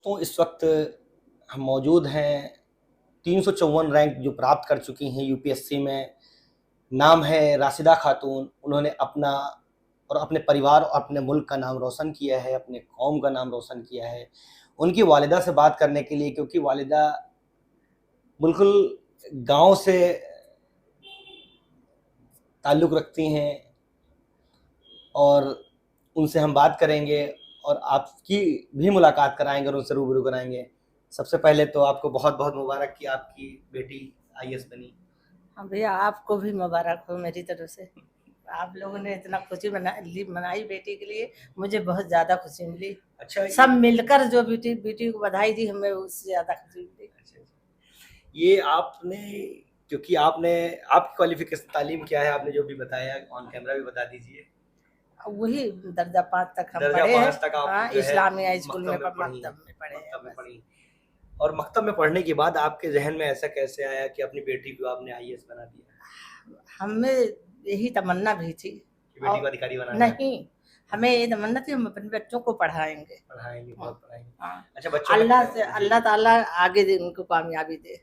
तो इस वक्त हम मौजूद हैं 354 रैंक जो प्राप्त कर चुकी हैं यूपीएससी में। नाम है राशिदा खातून। उन्होंने अपना और अपने परिवार और अपने मुल्क का नाम रोशन किया है, अपने कौम का नाम रोशन किया है। उनकी वालिदा से बात करने के लिए, क्योंकि वालिदा बिल्कुल गांव से ताल्लुक़ रखती हैं और उनसे हम बात करेंगे और आपकी भी मुलाकात कराएंगे और उनसे रूबरू कराएंगे। सबसे पहले तो आपको बहुत बहुत मुबारक कि आपकी बेटी आईएएस बनी। हाँ भैया, आपको भी मुबारक हो मेरी तरफ से। आप लोगों ने इतना खुशी मनाई बेटी के लिए, मुझे बहुत ज़्यादा खुशी मिली। अच्छा, सब मिलकर जो बेटी को बधाई दी, हमें उससे ज़्यादा खुशी मिली। अच्छा, ये आपने, क्योंकि आपने आपकी क्वालिफिकेशन तालीम क्या है, आपने जो भी बताया ऑन कैमरा भी बता दीजिए। वही दर्जा 5 तक हम दर्जा पढ़े 5 हैं। तक आप हाँ, जो है इस्लामिया स्कूल में मकतब में पढ़े हैं। पढ़ी। और मकतब में पढ़ने के बाद आपके जहन में ऐसा कैसे आया कि अपनी बेटी को आपने आईएएस बना दिया? हमें यही तमन्ना भी थी कि बेटी को अधिकारी बनाना है। नहीं, हमें ये तमन्ना थी हम अपने बच्चों को पढ़ाएंगे। बहुत पढ़ाएंगे। हाँ, अच्छा, बच्चों अल्लाह से अल्लाह ताला आगे दे, उनको कामयाबी दे।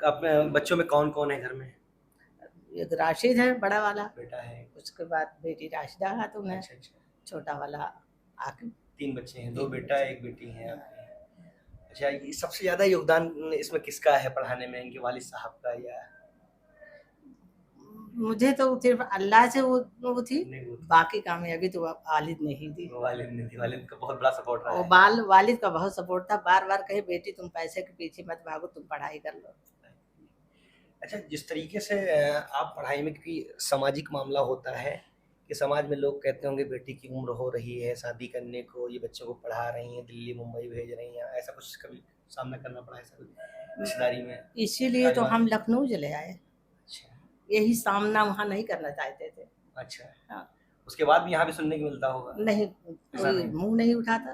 अपने बच्चों में कौन कौन है घर में? एक राशिद है बड़ा वाला, बेटा है, उसके बाद बेटी राशिदा खातून है, अच्छा, छोटा वाला आकिब। 3 बच्चे हैं, 2 बेटा 1 बेटी है आपके। अच्छा, ये सबसे ज़्यादा योगदान इसमें किसका है पढ़ाने में, इनके वालिद साहब का या? मुझे तो सिर्फ अल्लाह से वो थी, नहीं, बाकी कामयाबी तो वालिद ने ही दी। वालिद ने दी, वालिद का बहुत बड़ा सपोर्ट रहा और है। वालिद का बहुत सपोर्ट था, बार बार कहे बेटी तुम पैसे के पीछे मत भागो, तुम पढ़ाई कर लो। अच्छा, जिस तरीके से आप पढ़ाई में, क्योंकि सामाजिक मामला होता है कि समाज में लोग कहते होंगे बेटी की उम्र हो रही है शादी करने को, ये बच्चों को पढ़ा रही हैं, दिल्ली मुंबई भेज रही हैं, ऐसा कुछ कभी सामना करना पड़ा ऐसा रिश्तेदारी में? इसीलिए तो हम लखनऊ चले आए। अच्छा, यही सामना वहाँ नहीं करना चाहते थे। अच्छा। हाँ। उसके बाद भी यहाँ भी सुनने को मिलता होगा? नहीं, कोई मुंह नहीं उठाता।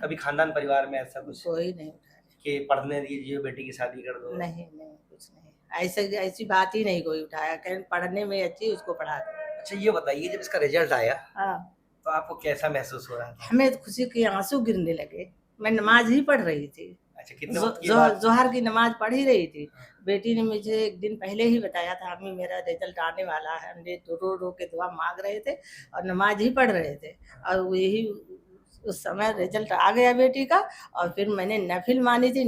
कभी खानदान परिवार में ऐसा कुछ कोई नहीं उठाया कि पढ़ने दीजिए, बेटी की शादी कर दो? नहीं, कुछ नहीं, ऐसी बात ही नहीं कोई उठाया, कहीं पढ़ने में अच्छी उसको पढ़ा दो। अच्छा, ये बताइए, जब इसका रिजल्ट आया हाँ, तो आपको कैसा महसूस हो रहा था? हमें खुशी के आंसू गिरने लगे। मैं नमाज ही पढ़ रही थी। अच्छा, कितने वक्त की बात? जोहर की नमाज पढ़ ही रही थी। बेटी ने मुझे एक दिन पहले ही बताया था, अम्मी मेरा रिजल्ट आने वाला है। हम रो रो के दुआ मांग रहे थे और नमाज ही पढ़ रहे थे, और यही उस समय रिजल्ट आ गया बेटी का। और फिर मैंने नफिल मानी थी,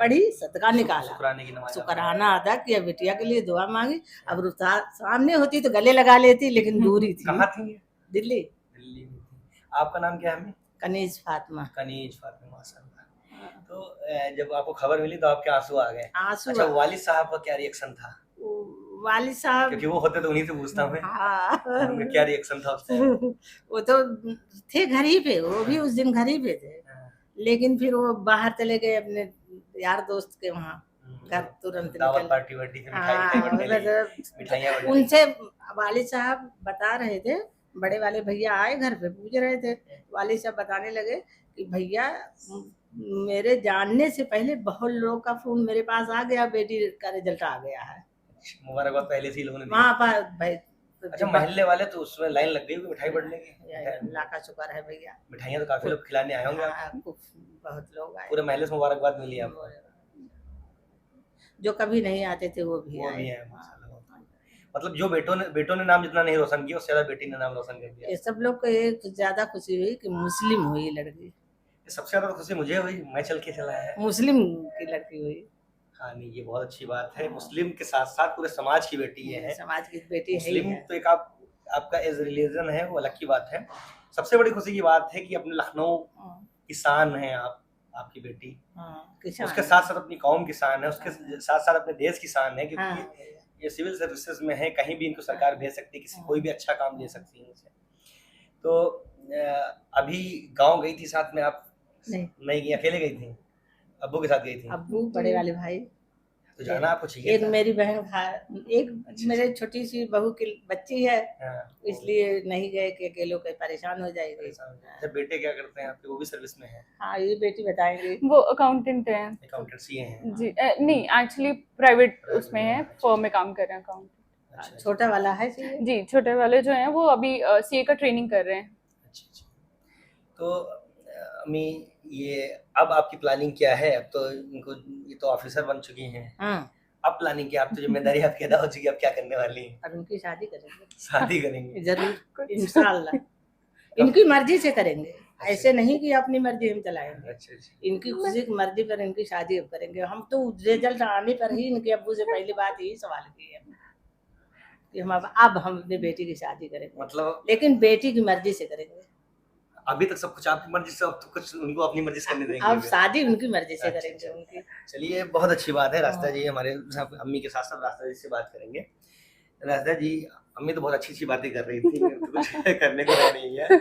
पढ़ी, सदका निकाला, शुक्राना अदा किया, बिटिया के लिए दुआ मांगी। अब सामने होती तो गले लगा लेती, लेकिन दूरी थी। कहाँ थी? दिल्ली। दिल्ली में थी। आपका नाम क्या है? कनीज फातिमा। कनीज फातिमा, माशाल्लाह। तो जब आपको खबर मिली तो आपके आंसू आ गए? आंसू। अच्छा, वालिद साहब का क्या रिएक्शन था? वालिद साहब, क्योंकि वो होते तो उन्हीं से पूछता मैं। हाँ, उनका क्या रिएक्शन था उस टाइम? वो तो थे घर ही पे, वो भी उस दिन घर ही पे थे, लेकिन फिर वो बाहर चले गए अपने यार दोस्त के वहाँ। घर तुरंत दावत पार्टी वार्टी में मिठाइयाँ उनसे वालिद साहब बता रहे थे, बड़े वाले भैया आए घर पे, पूछ रहे थे। वालिद साहब बताने लगे कि भैया मेरे जानने से पहले बहुत लोग का फोन मेरे पास आ गया, बेटी का रिजल्ट आ गया है। मुबारकबाद पहले से ही लोगों ने वहाँ पर भाई। अच्छा, महल्ले वाले तो उसमें लाइन लग गई मिठाई बढ़ने की? अल्लाह का शुक्र है भैया, मिठाइयाँ तो काफी लोग खिलाने आए होंगे। बहुत लोग आए, पूरे महल्ले से मुबारकबाद मिली आपको? जो कभी नहीं आते थे वो भी आए। मतलब जो बेटों ने नाम जितना नहीं रोशन किया, उससे ज्यादा बेटी ने नाम रोशन कर दिया। ये सब लोग को एक ज्यादा खुशी हुई कि मुस्लिम हुई लड़की। सबसे ज्यादा खुशी मुझे हुई, मैं चल के चला है, मुस्लिम की लड़की हुई। हाँ, नहीं, ये बहुत अच्छी बात है। मुस्लिम के साथ साथ पूरे समाज की बेटी है। समाज की बेटी है। मुस्लिम तो एक आपका एज रिलीजन है, वो अलग की बात है। सबसे बड़ी खुशी की बात है कि अपने लखनऊ की शान है आपकी बेटी। उसके साथ साथ अपनी कौम की शान है, उसके साथ साथ अपने देश की शान है, क्योंकि ये सिविल सर्विसेज में है, कहीं भी इनको सरकार भेज सकती है, किसी कोई भी अच्छा काम दे सकती है इनसे। तो अभी गांव गई थी साथ में आप? नहीं गई, अकेले गई थी? अब्बू के साथ गई थी? अब्बू, बड़े वाले भाई। तो जाना आपको चाहिए। एक मेरी बहन, एक मेरे छोटी सी बहू की बच्ची है, इसलिए नहीं गए कि अकेले के परेशान हो जाएगी। अच्छा, बेटे क्या करते हैं आपके? वो भी सर्विस में है? हाँ, ये बेटी बताएंगे। वो अकाउंटेंट है। अकाउंटेंसी हैं जी? नहीं, एक्चुअली प्राइवेट उसमें है, फर्म में काम कर रहे हैं अकाउंट। छोटा वाला है जी, छोटे वाले जो हैं वो अभी सीए का ट्रेनिंग कर रहे हैं। अच्छा। तो अम्मी, ये अब आपकी प्लानिंग क्या है? अब तो इनको, ये तो ऑफिसर बन चुकी हैं, अब प्लानिंग क्या? अब तो जिम्मेदारी आपकी अदा हो चुकी है, अब क्या करने वाली हैं? अब इनकी शादी करेंगे, शादी करेंगे? जरूर, इंशाल्लाह। इनकी मर्जी से करेंगे, ऐसे नहीं कि अपनी मर्जी हम चलाएंगे। अच्छा अच्छा। इनकी खुशी की मर्जी पर इनकी शादी अब करेंगे। हम तो रिजल्ट आने पर ही इनके अब्बू से पहली बात यही सवाल की है कि अब हम अपनी बेटी की शादी करेंगे, मतलब लेकिन बेटी की मर्जी से करेंगे। अभी तक सब कुछ आपकी मर्जी से, अब तो कुछ उनको अपनी मर्जी से करने देंगे? अब शादी उनकी मर्जी से अच्छा, करेंगे उनकी। चलिए, बहुत अच्छी बात है। रास्ता जी हमारे साथ, अम्मी के साथ साथ रास्ता जी से बात करेंगे। रास्ता जी, अम्मी तो बहुत अच्छी बातें कर रही थी, तो कुछ करने को रह नहीं है।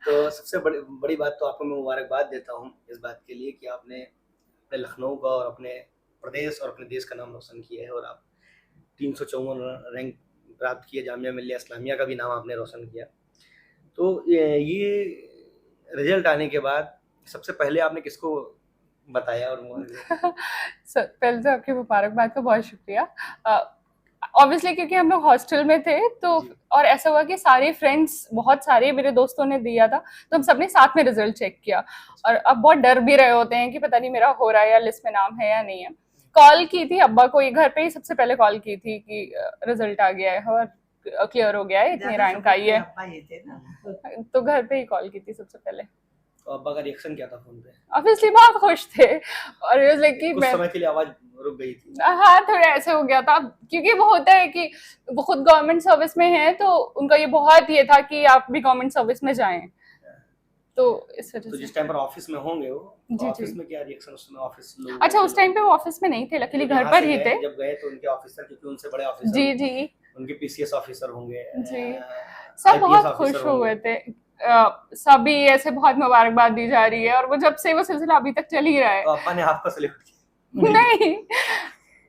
तो सबसे बड़ी बात तो आपको मैं मुबारकबाद देता हूँ इस बात के लिए कि आपने अपने लखनऊ का और अपने प्रदेश और अपने देश का नाम रोशन किया है, और आप 354 रैंक प्राप्त किए, जामिया मिल्लिया इस्लामिया का भी नाम आपने रोशन किया। तो ये रिजल्ट आने के बाद सबसे पहले आपने किसको बताया? और पहले तो आपकी मुबारकबाद का बहुत शुक्रिया। ऑब्वियसली क्योंकि हम लोग हॉस्टल में थे, तो और ऐसा हुआ कि सारे फ्रेंड्स, बहुत सारे मेरे दोस्तों ने दिया था, तो हम सबने साथ में रिजल्ट चेक किया। और अब बहुत डर भी रहे होते हैं कि पता नहीं मेरा हो रहा है या लिस्ट में नाम है या नहीं है। कॉल की थी अब्बा को, घर पे ही सबसे पहले कॉल की थी कि रिजल्ट आ गया है और क्लियर हो गया है, इतनी रैंक आई है, तो घर पे ही कॉल की थी सबसे पहले। तो अब्बा का रिएक्शन क्या था फोन पे? ऑब्वियसली बहुत खुश थे, और it was like कि कुछ समय के लिए आवाज रुक गई थी। हाँ, थोड़ा ऐसे हो गया था, क्योंकि वो होता है कि वो खुद गवर्नमेंट सर्विस में है, तो उनका ये बहुत ये था कि आप भी गवर्नमेंट सर्विस में जाएं, तो इस वजह से। जिस टाइम पर ऑफिस में होंगे वो, जी ऑफिस जी। में क्या रिएक्शन उस समय ऑफिस लोग? अच्छा, उस टाइम पे वो ऑफिस में नहीं थे, लकीली घर पर ही थे। जब गए तो उनके ऑफिसर, क्योंकि उनसे बड़े ऑफिसर, जी जी उनके पीसीएस ऑफिसर होंगे जी, सब बहुत खुश हुए थे। सभी ऐसे बहुत मुबारकबाद दी जा रही है, और वो जब से वो सिलसिला अभी तक चल ही रहा है। तो अब्बा ने आपको सैल्यूट किया? नहीं,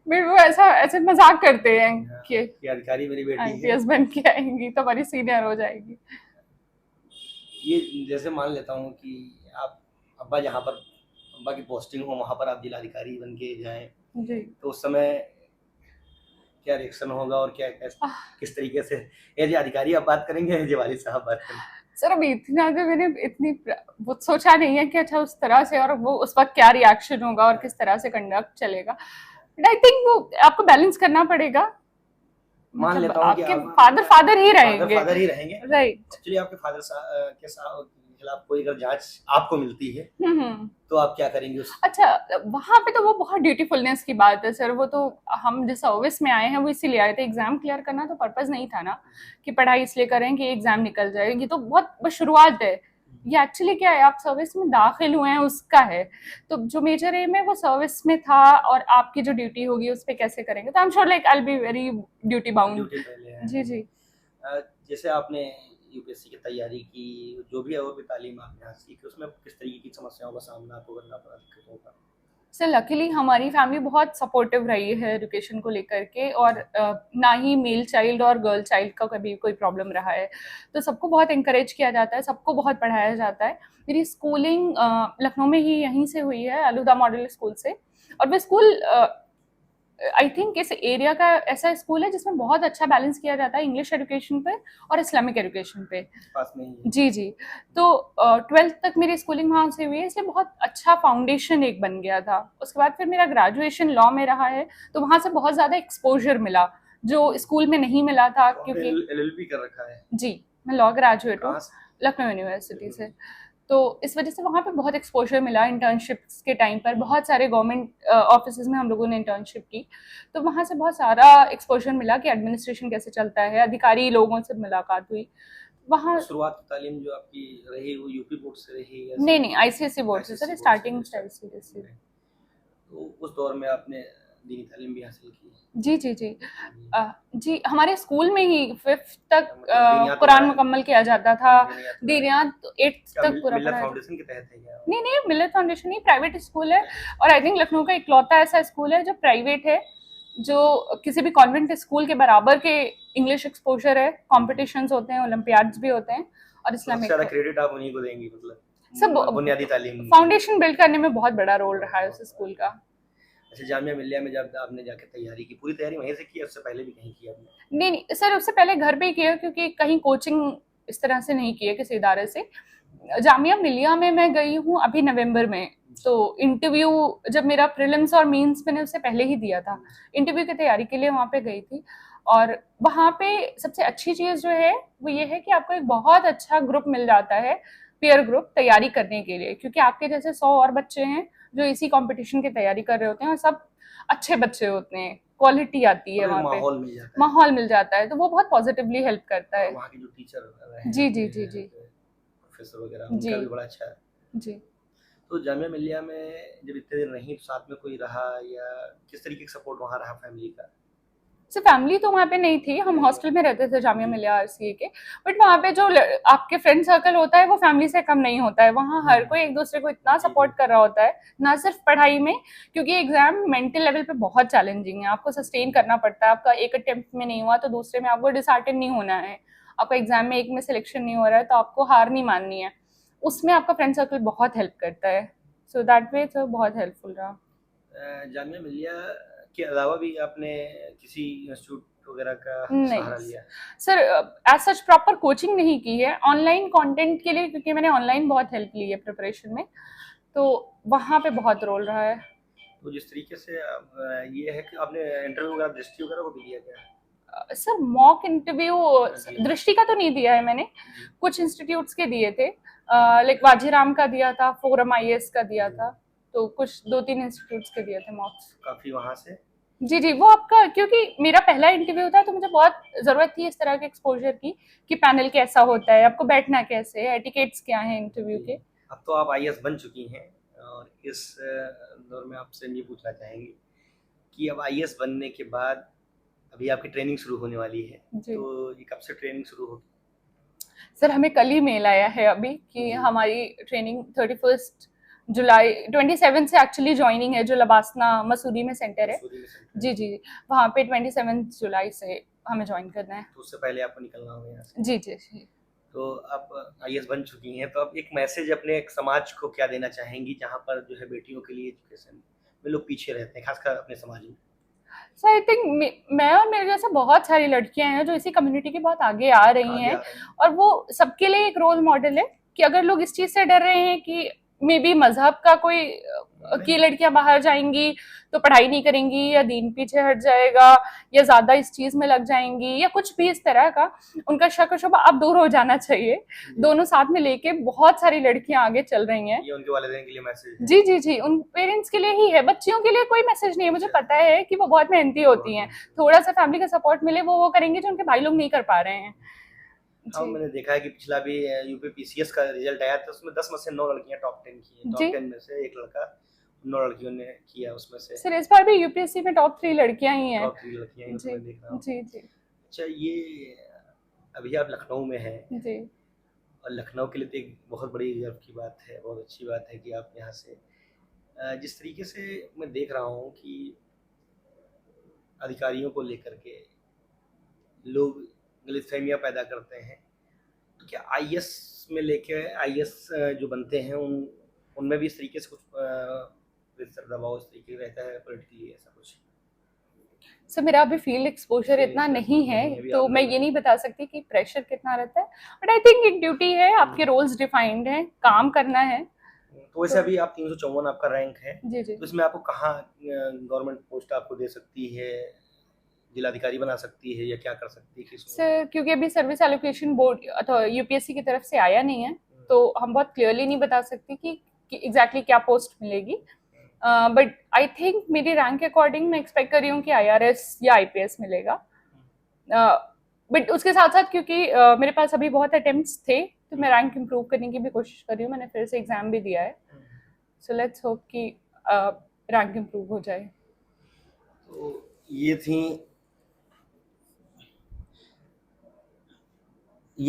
फिर वो ऐसे मजाक करते हैं कि अधिकारी मेरी बेटी आईपीएस बन के आएंगी तो हमारी सीनियर हो जाएगी। ये जैसे मान लेता हूँ कि आप, अब्बा जहाँ पर अब्बा की पोस्टिंग हो वहाँ पर आप जिलाधिकारी बन के जाएं, जी, तो उस समय क्या रिएक्शन होगा, और क्या किस तरीके से एज अधिकारी आप बात करेंगे, एज वालिद साहब बात करेंगे? सर अभी इतना तो मैंने इतनी वो सोचा नहीं है कि अच्छा उस तरह से, और वो उस वक्त क्या रिएक्शन होगा और किस तरह से कंडक्ट चलेगा। बट आई थिंक वो आपको बैलेंस करना पड़ेगा। मान लेता हूँ आपके फादर ही रहेंगे, राइट। एक्चुअली आपके फादर के खिलाफ कोई अगर जांच आपको मिलती है तो आप क्या करेंगे अच्छा, वहाँ पे तो वो बहुत ड्यूटीफुलनेस की बात है सर। वो तो हम जिस सर्विस में आए हैं वो इसीलिए आए थे, एग्जाम क्लियर करना तो पर्पस नहीं था ना कि पढ़ाई इसलिए करें कि एग्जाम निकल जाए। ये तो बहुत शुरुआत है, ये एक्चुअली क्या है, आप सर्विस में दाखिल हुए हैं उसका है। तो जो मेजर एम है वो सर्विस में था, और आपकी जो ड्यूटी होगी उस पर कैसे करेंगे, तो I am sure like I will be very duty bound. जी जी। जैसे आपने यूपीएससी की तैयारी की, जो भी है वो भी तालीम आपने हासिल की, उसमें किस तरीके की समस्याओं का सामना आपको करना पड़ा, दिक्कतों का? सर लकीली हमारी फैमिली बहुत सपोर्टिव रही है एजुकेशन को लेकर के, और ना ही मेल चाइल्ड और गर्ल चाइल्ड का कभी कोई प्रॉब्लम रहा है। तो सबको बहुत इंकरेज किया जाता है, सबको बहुत पढ़ाया जाता है। मेरी स्कूलिंग लखनऊ में ही यहीं से हुई है, अलहुदा मॉडल स्कूल से। और वो स्कूल आई थिंक इस एरिया का ऐसा स्कूल है जिसमें बहुत अच्छा बैलेंस किया जाता है इंग्लिश एजुकेशन पे और इस्लामिक एजुकेशन पे। पास में ही। जी जी। तो 12th तक मेरी स्कूलिंग वहाँ से हुई है, इसलिए बहुत अच्छा फाउंडेशन एक बन गया था। उसके बाद फिर मेरा ग्रेजुएशन लॉ में रहा है, तो वहाँ से बहुत ज़्यादा एक्सपोजर मिला जो स्कूल में नहीं मिला था। क्योंकि एलएलबी कर रखा है? जी, मैं लॉ ग्रेजुएट हूँ लखनऊ यूनिवर्सिटी से, तो इस वजह से वहाँ पे बहुत एक्सपोजर मिला। इंटर्नशिप्स के टाइम पर बहुत सारे गवर्नमेंट ऑफिस में हम लोगों ने इंटर्नशिप की, तो वहाँ से बहुत सारा एक्सपोजर मिला कि एडमिनिस्ट्रेशन कैसे चलता है, अधिकारी लोगों से मुलाकात हुई वहाँ। शुरुआत तालीम जो आपकी रही वो यूपी बोर्ड से रही? नहीं, आईसीएसई बोर्ड से सर, स्टार्टिंग से आईसीएसई। तो उस दौर में आपने दीनी तालीम भी हासिल की? जी जी जी। जी, हमारे स्कूल में ही 5th तक कुरान मुकम्मल किया जाता था। दीनियात 8th तक पूरा मिल्लत फाउंडेशन के तहत है क्या? नहीं, मिल्लत फाउंडेशन नहीं, प्राइवेट स्कूल है। और आई थिंक लखनऊ का इकलौता ऐसा स्कूल है जो प्राइवेट है, जो किसी भी कॉन्वेंट स्कूल के बराबर के इंग्लिश एक्सपोजर है। कॉम्पिटिशन्स होते हैं, ओलंपियाड्स भी होते हैं, और इस्लामिक ज़्यादा क्रेडिट आप उन्हीं को देंगी, मतलब सब बुनियादी तालीम, फाउंडेशन बिल्ड करने में बहुत बड़ा रोल रहा है उस स्कूल का। अच्छा, जामिया मिल्लिया में जब आपने जाके तैयारी की, पूरी तैयारी वहीं से की, उससे पहले भी कहीं की आपने? नहीं सर, उससे पहले घर पे ही किया, क्योंकि कहीं कोचिंग इस तरह से नहीं किया किसी इदारे से। जामिया मिलिया में मैं गई हूँ अभी नवंबर में। तो इंटरव्यू जब मेरा प्रीलिम्स और मेंस मैंने उससे पहले ही दिया था, इंटरव्यू की तैयारी के लिए वहाँ पे गई थी। और वहाँ पे सबसे अच्छी चीज़ जो है वो ये है कि आपको एक बहुत अच्छा ग्रुप मिल जाता है, पीयर ग्रुप तैयारी करने के लिए, क्योंकि आपके जैसे 100 और बच्चे हैं जो इसी कंपटीशन की तैयारी कर रहे होते हैं और सब अच्छे बच्चे होते हैं, क्वालिटी आती है वहाँ पे, माहौल मिल जाता है, तो वो बहुत पॉजिटिवली हेल्प करता है। वहाँ के जो टीचर जी जी जी जी प्रोफेसर वगैरह उनका भी बड़ा अच्छा है जी। तो जामिया मिलिया में जब इतने दिन रही तो साथ में कोई रहा या किस तरीके का सपोर्ट वहाँ रहा फैमिली का? सो फैमिली तो वहाँ पे नहीं थी, हम हॉस्टल में रहते थे जामिया मिलिया आरसीए के, बट वहाँ पे जो आपके फ्रेंड सर्कल होता है वो फैमिली से कम नहीं होता है। वहाँ हर कोई एक दूसरे को इतना सपोर्ट कर रहा होता है, ना सिर्फ पढ़ाई में, क्योंकि एग्जाम मेंटल लेवल पे बहुत चैलेंजिंग है, आपको सस्टेन करना पड़ता है। आपका एक अटेम्प्ट में नहीं हुआ तो दूसरे में आपको डिसहार्टेन नहीं होना है, आपका एग्जाम में एक में सिलेक्शन नहीं हो रहा है तो आपको हार नहीं माननी है, उसमें आपका फ्रेंड सर्कल बहुत हेल्प करता है। सो दैट वे तो बहुत हेल्पफुल रहा। जामिया मिलिया के अलावा भी आपने किसी इंस्टीट्यूट वगैरह का सहारा लिया? Sir as such proper coaching नहीं की है, ऑनलाइन कंटेंट के लिए, क्योंकि मैंने ऑनलाइन बहुत हेल्प ली है प्रिपरेशन में, तो वहाँ पे बहुत रोल रहा है। तो जिस तरीके से ये है कि आपने इंटरव्यू वगैरह दृष्टि वगैरह को भी दिया क्या? सर मॉक इंटरव्यू दृष्टि का तो नहीं दिया है मैंने, कुछ इंस्टीट्यूट्स के दिए थे, लाइक वाजीराम का दिया था, फोरम आईएएस का दिया था, तो कुछ 2-3 इंस्टीट्यूट्स के दिए थे मॉक्स। काफी वहाँ से जी जी, वो आपका, क्योंकि मेरा पहला इंटरव्यू था तो मुझे बहुत ज़रूरत थी इस तरह के एक्सपोजर की, कि पैनल कैसा होता है, आपको बैठना कैसे है, एटिकेट्स क्या हैं इंटरव्यू के। अब तो आप आईएएस बन चुकी हैं और इस दौर में आपसे ये पूछना चाहेंगे कि अब आईएएस बनने के बाद अभी आपकी ट्रेनिंग शुरू होने वाली है, तो ये कब से ट्रेनिंग शुरू होगी? सर हमें कल ही मेल आया है अभी कि हमारी ट्रेनिंग 31 जुलाई 27 से एक्चुअली ज्वाइनिंग है, जो लबासना मसूरी में सेंटर है, जी जी, वहाँ पे 27 जुलाई से हमें ज्वाइन करना है। तो उससे पहले आपको निकलना होगा यहाँ से? जी जी जी। तो आप आईएएस बन चुकी हैं, तो अब एक मैसेज अपने एक समाज को क्या देना चाहेंगी जहाँ पर जो है बेटियों के लिए एजुकेशन में लोग पीछे रहते हैं, खासकर अपने समाज में? सो आई थिंक मैं और मेरे जैसे बहुत सारी लड़कियां हैं जो इसी कम्युनिटी की बहुत आगे आ रही हैं, और वो सबके लिए एक रोल मॉडल है कि अगर लोग इस चीज़ से डर रहे हैं कि मे बी मजहब का कोई कि लड़कियां बाहर जाएंगी तो पढ़ाई नहीं करेंगी, या दीन पीछे हट जाएगा, या ज्यादा इस चीज में लग जाएंगी, या कुछ भी इस तरह का, उनका शक और शुबा अब दूर हो जाना चाहिए। दोनों साथ में लेके बहुत सारी लड़कियां आगे चल रही हैं। ये उनके वालिदैन के लिए मैसेज है? जी जी जी, उन पेरेंट्स के लिए ही है, बच्चियों के लिए कोई मैसेज नहीं है। मुझे पता है कि वो बहुत मेहनती होती हैं, थोड़ा सा फैमिली का सपोर्ट मिले वो करेंगे जो उनके भाई लोग नहीं कर पा रहे हैं। हाँ, मैंने देखा है कि पिछला भी यूपी पीसीएस का रिजल्ट आया था, उसमें 10 में से 9 लड़कियां टॉप 10 की हैं, टॉप 10 में से एक लड़का, 9 लड़कियों ने किया उसमें से। सर इस बार भी यूपीएससी में टॉप 3 लड़कियां ही हैं। टॉप 3 लड़कियां हैं, मैं देख रहा हूं। जी जी। अच्छा, ये अभी आप लखनऊ में हैं जी, और लखनऊ के लिए तो एक बहुत बड़ी गर्व की बात है, बहुत अच्छी बात है कि आप यहाँ से जिस तरीके से मैं देख रहा हूँ कि अधिकारियों को लेकर के लोग गलतफहमियां पैदा करते हैं, तो क्या आईएएस में लेके आईएएस जो बनते हैं उनमें भी इस तरीके से कुछ दबाव इस तरीके रहता है पॉलिटिकली, ऐसा कुछ? सर मेरा अभी फील्ड एक्सपोजर इतना नहीं है तो मैं ये नहीं बता सकती कि प्रेशर कितना रहता है, बट आई थिंक एक ड्यूटी है, आपके रोल्स डिफाइंड हैं, काम करना है। तो वैसे अभी आप 354 आपका रैंक है, जी जी, तो इसमें आपको कहाँ गवर्नमेंट पोस्ट आपको दे सकती है, जिलाधिकारी बना सकती है, या क्या कर सकती है? सर क्योंकि अभी सर्विस एलोकेशन बोर्ड अथवा यूपीएससी की तरफ से आया नहीं है, तो हम बहुत क्लियरली नहीं बता सकते कि एग्जैक्टली क्या पोस्ट मिलेगी, बट आई थिंक मेरी रैंक के अकॉर्डिंग मैं एक्सपेक्ट कर रही हूँ कि आईआरएस या आईपीएस मिलेगा। बट उसके साथ साथ क्योंकि मेरे पास अभी बहुत अटेम्प्ट्स थे तो मैं रैंक इम्प्रूव करने की भी कोशिश कर रही हूँ, मैंने फिर से एग्जाम भी दिया है, सो लेट्स होप कि रैंक इम्प्रूव हो जाए। तो ये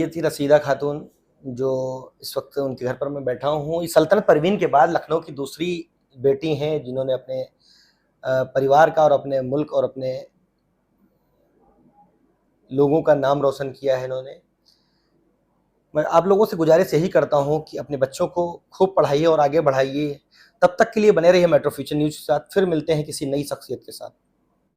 थी रसीदा खातून, जो इस वक्त उनके घर पर मैं बैठा हूँ। इस सल्तनत परवीन के बाद लखनऊ की दूसरी बेटी हैं जिन्होंने अपने परिवार का और अपने मुल्क और अपने लोगों का नाम रोशन किया है इन्होंने। मैं आप लोगों से गुजारिश यही करता हूँ कि अपने बच्चों को खूब पढ़ाइए और आगे बढ़ाइए। तब तक के लिए बने रहिए मेट्रो फ्यूचर न्यूज़ के साथ। फिर मिलते हैं किसी नई शख्सियत के साथ।